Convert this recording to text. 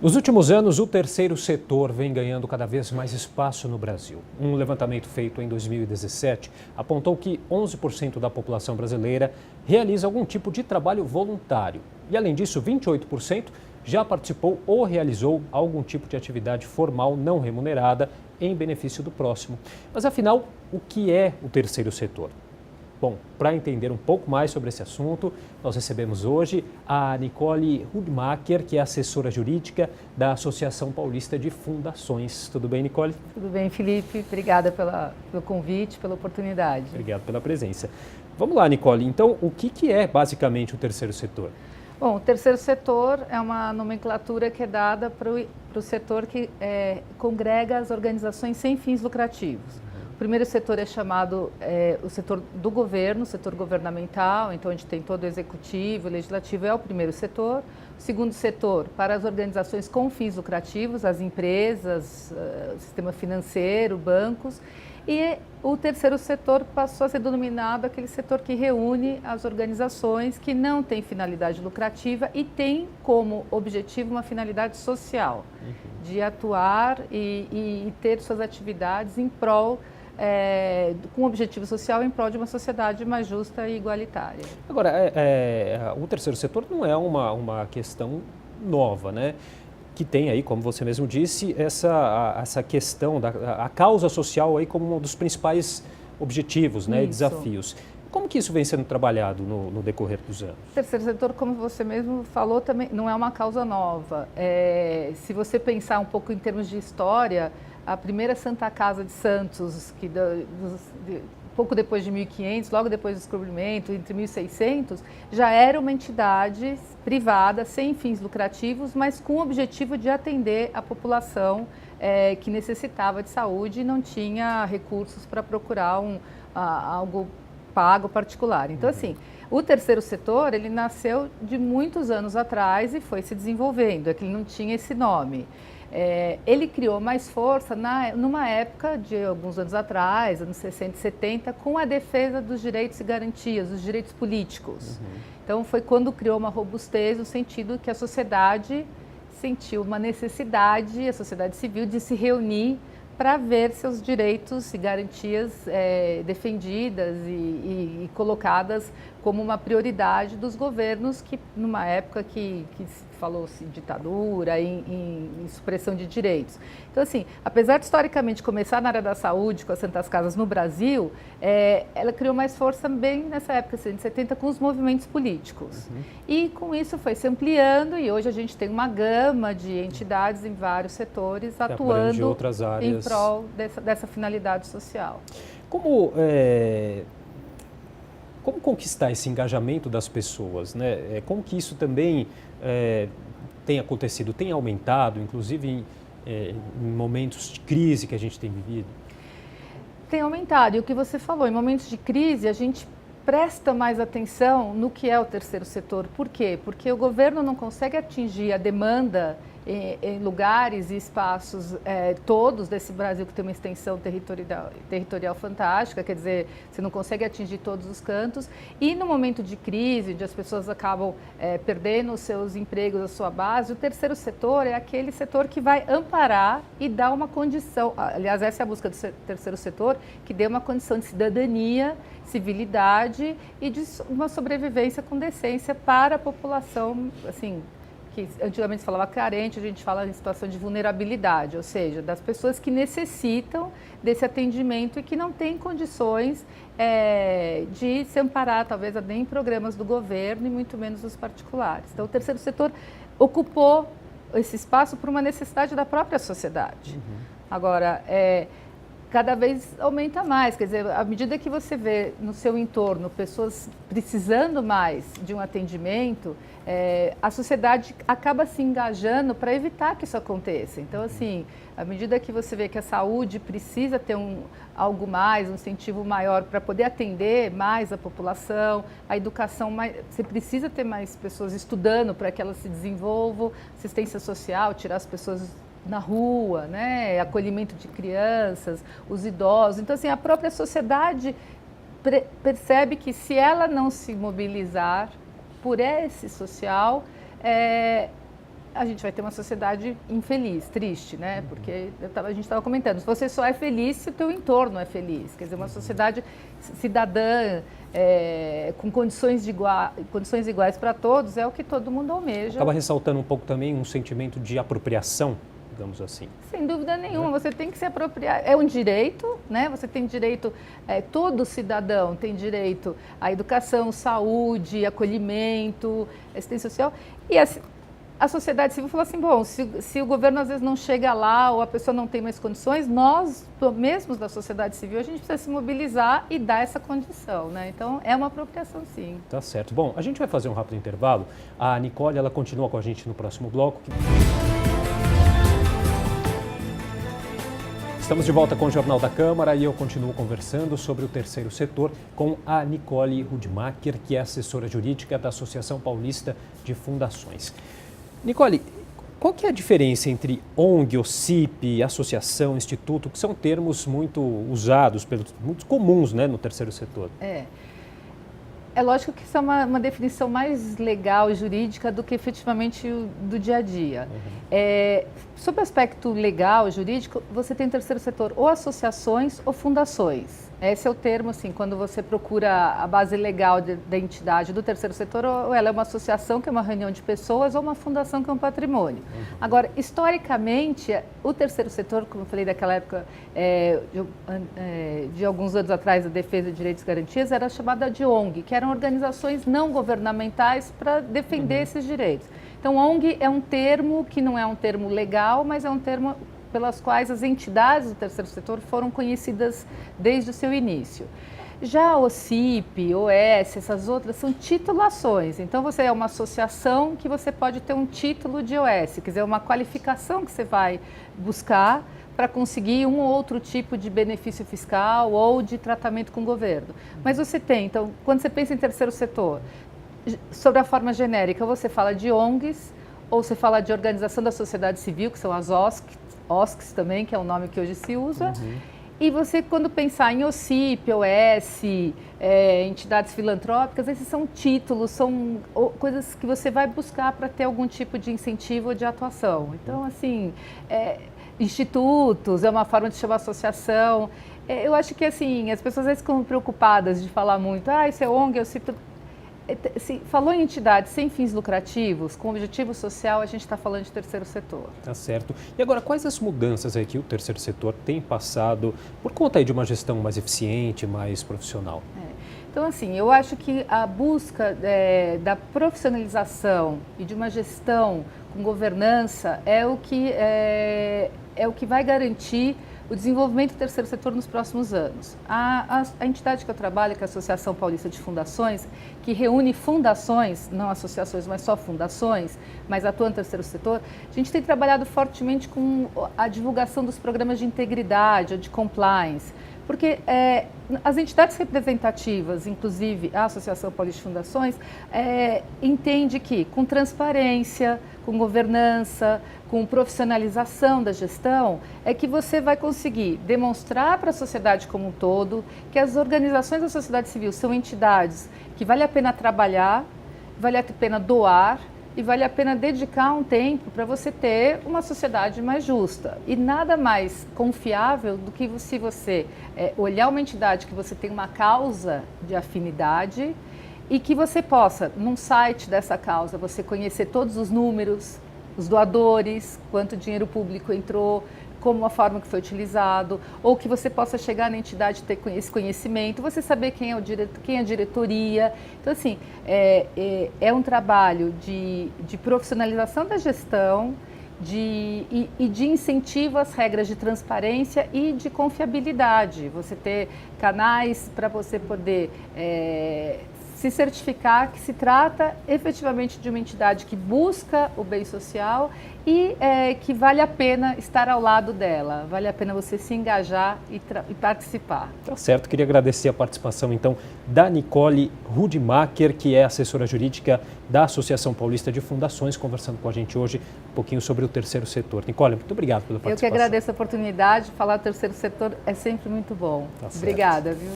Nos últimos anos, o terceiro setor vem ganhando cada vez mais espaço no Brasil. Um levantamento feito em 2017 apontou que 11% da população brasileira realiza algum tipo de trabalho voluntário. E, além disso, 28% já participou ou realizou algum tipo de atividade formal não remunerada em benefício do próximo. Mas, afinal, o que é o terceiro setor? Bom, para entender um pouco mais sobre esse assunto, nós recebemos hoje a Nicole Hudmacher, que é assessora jurídica da Associação Paulista de Fundações. Tudo bem, Nicole? Tudo bem, Felipe. Obrigada pelo convite, pela oportunidade. Obrigado pela presença. Vamos lá, Nicole. Então, o que é basicamente o terceiro setor? Bom, o terceiro setor é uma nomenclatura que é dada para o setor que congrega as organizações sem fins lucrativos. O primeiro setor é chamado o setor do governo, o setor governamental, então a gente tem todo o executivo, o legislativo é o primeiro setor. O segundo setor, para as organizações com fins lucrativos, as empresas, o sistema financeiro, bancos. E o terceiro setor passou a ser denominado aquele setor que reúne as organizações que não têm finalidade lucrativa e tem como objetivo uma finalidade social, de atuar e ter suas atividades em prol com objetivo social em prol de uma sociedade mais justa e igualitária. Agora, o terceiro setor não é uma questão nova, né? Que tem aí, como você mesmo disse, essa questão da causa social aí como um dos principais objetivos, né, e desafios. Como que isso vem sendo trabalhado no decorrer dos anos? O terceiro setor, como você mesmo falou, também não é uma causa nova. Se você pensar um pouco em termos de história, a primeira Santa Casa de Santos, pouco depois de 1500, logo depois do descobrimento, entre 1600, já era uma entidade privada, sem fins lucrativos, mas com o objetivo de atender a população que necessitava de saúde e não tinha recursos para procurar algo pago particular. Então, assim, o terceiro setor, ele nasceu de muitos anos atrás e foi se desenvolvendo, é que ele não tinha esse nome. Ele criou mais força numa época de alguns anos atrás, anos 60 e 70, com a defesa dos direitos e garantias, dos direitos políticos. Então, foi quando criou uma robustez no sentido que a sociedade sentiu uma necessidade, a sociedade civil, de se reunir para ver seus direitos e garantias defendidas e colocadas como uma prioridade dos governos que, numa época que falou-se ditadura, em supressão de direitos. Então, assim, apesar de historicamente começar na área da saúde, com as Santas Casas no Brasil, ela criou mais força bem nessa época, 70, com os movimentos políticos. E com isso foi se ampliando e hoje a gente tem uma gama de entidades em vários setores atuando outras áreas em prol dessa finalidade social. Como conquistar esse engajamento das pessoas, né? Como que isso também tem acontecido, tem aumentado, inclusive em momentos de crise que a gente tem vivido? Tem aumentado. E o que você falou, em momentos de crise, a gente presta mais atenção no que é o terceiro setor. Por quê? Porque o governo não consegue atingir a demanda em lugares e espaços todos desse Brasil que tem uma extensão territorial fantástica, quer dizer, você não consegue atingir todos os cantos. E no momento de crise, onde as pessoas acabam perdendo os seus empregos, a sua base, o terceiro setor é aquele setor que vai amparar e dar uma condição, aliás, essa é a busca do terceiro setor, que dê uma condição de cidadania, civilidade e de uma sobrevivência com decência para a população, assim, que antigamente se falava carente, a gente fala em situação de vulnerabilidade, ou seja, das pessoas que necessitam desse atendimento e que não têm condições de se amparar, talvez nem em programas do governo e muito menos dos particulares. Então, o terceiro setor ocupou esse espaço por uma necessidade da própria sociedade. Agora, cada vez aumenta mais, quer dizer, à medida que você vê no seu entorno pessoas precisando mais de um atendimento, a sociedade acaba se engajando para evitar que isso aconteça. Então, assim, à medida que você vê que a saúde precisa ter algo mais, um incentivo maior para poder atender mais a população, a educação, você precisa ter mais pessoas estudando para que elas se desenvolvam, assistência social, tirar as pessoas na rua, né? Acolhimento de crianças, os idosos. Então, assim, a própria sociedade percebe que se ela não se mobilizar por esse social, a gente vai ter uma sociedade infeliz, triste, né? Porque a gente estava comentando, se você só é feliz se o teu entorno é feliz. Quer dizer, uma sociedade cidadã, com condições iguais para todos, é o que todo mundo almeja. Acaba ressaltando um pouco também um sentimento de apropriação, digamos assim. Sem dúvida nenhuma, você tem que se apropriar, é um direito, né? Você tem direito, todo cidadão tem direito à educação, saúde, acolhimento, assistência social. E a sociedade civil falou assim, bom, se o governo às vezes não chega lá ou a pessoa não tem mais condições, nós, mesmos da sociedade civil, a gente precisa se mobilizar e dar essa condição, né? Então, é uma apropriação, sim. Tá certo. Bom, a gente vai fazer um rápido intervalo. A Nicole, ela continua com a gente no próximo bloco. Estamos de volta com o Jornal da Câmara e eu continuo conversando sobre o terceiro setor com a Nicole Rudmacher, que é assessora jurídica da Associação Paulista de Fundações. Nicole, qual que é a diferença entre ONG, OCIP, associação, instituto, que são termos muito usados, muito comuns, né, no terceiro setor? É lógico que isso é uma definição mais legal e jurídica do que efetivamente do dia a dia. Sob o aspecto legal e jurídico, você tem no terceiro setor ou associações ou fundações. Esse é o termo, assim, quando você procura a base legal da entidade do terceiro setor, ou ela é uma associação, que é uma reunião de pessoas, ou uma fundação, que é um patrimônio. Agora, historicamente, o terceiro setor, como eu falei daquela época, de alguns anos atrás, a Defesa de Direitos e Garantias, era chamada de ONG, que eram organizações não governamentais para defender esses direitos. Então, ONG é um termo que não é um termo legal, mas é um termo pelas quais as entidades do terceiro setor foram conhecidas desde o seu início. Já o OCIP, OS, essas outras são titulações. Então, você é uma associação que você pode ter um título de OS, quer dizer, uma qualificação que você vai buscar para conseguir um ou outro tipo de benefício fiscal ou de tratamento com o governo. Mas você tem, então, quando você pensa em terceiro setor, sobre a forma genérica, você fala de ONGs, ou você fala de organização da sociedade civil, que são as OSCs também, que é o nome que hoje se usa. E você, quando pensar em OCIP, OS, entidades filantrópicas, esses são títulos, são coisas que você vai buscar para ter algum tipo de incentivo ou de atuação. Então, assim, institutos, é uma forma de chamar associação. Eu acho que, assim, as pessoas às vezes ficam preocupadas de falar muito, isso é ONG, OCIP. Se falou em entidades sem fins lucrativos, com objetivo social, a gente está falando de terceiro setor. Tá certo. E agora, quais as mudanças aí que o terceiro setor tem passado por conta aí de uma gestão mais eficiente, mais profissional? Então, assim, eu acho que a busca da profissionalização e de uma gestão com governança é o que vai garantir o desenvolvimento do terceiro setor nos próximos anos. A entidade que eu trabalho, que é a Associação Paulista de Fundações, que reúne fundações, não associações, mas só fundações, mas atua no terceiro setor, a gente tem trabalhado fortemente com a divulgação dos programas de integridade ou de compliance, porque as entidades representativas, inclusive a Associação Paulista de Fundações, entende que com transparência, com governança, com profissionalização da gestão, é que você vai conseguir demonstrar para a sociedade como um todo que as organizações da sociedade civil são entidades que vale a pena trabalhar, vale a pena doar e vale a pena dedicar um tempo para você ter uma sociedade mais justa. E nada mais confiável do que se você olhar uma entidade que você tem uma causa de afinidade e que você possa, num site dessa causa, você conhecer todos os números, os doadores, quanto dinheiro público entrou, como a forma que foi utilizado, ou que você possa chegar na entidade e ter esse conhecimento, você saber quem é a diretoria. Então, assim, é um trabalho de profissionalização da gestão, e de incentivo às regras de transparência e de confiabilidade. Você ter canais para você poder se certificar que se trata efetivamente de uma entidade que busca o bem social e que vale a pena estar ao lado dela, vale a pena você se engajar e participar. Tá certo, queria agradecer a participação então da Nicole Rudmacher, que é assessora jurídica da Associação Paulista de Fundações, conversando com a gente hoje um pouquinho sobre o terceiro setor. Nicole, muito obrigado pela participação. Eu que agradeço a oportunidade, falar do terceiro setor é sempre muito bom. Tá certo. Obrigada, viu?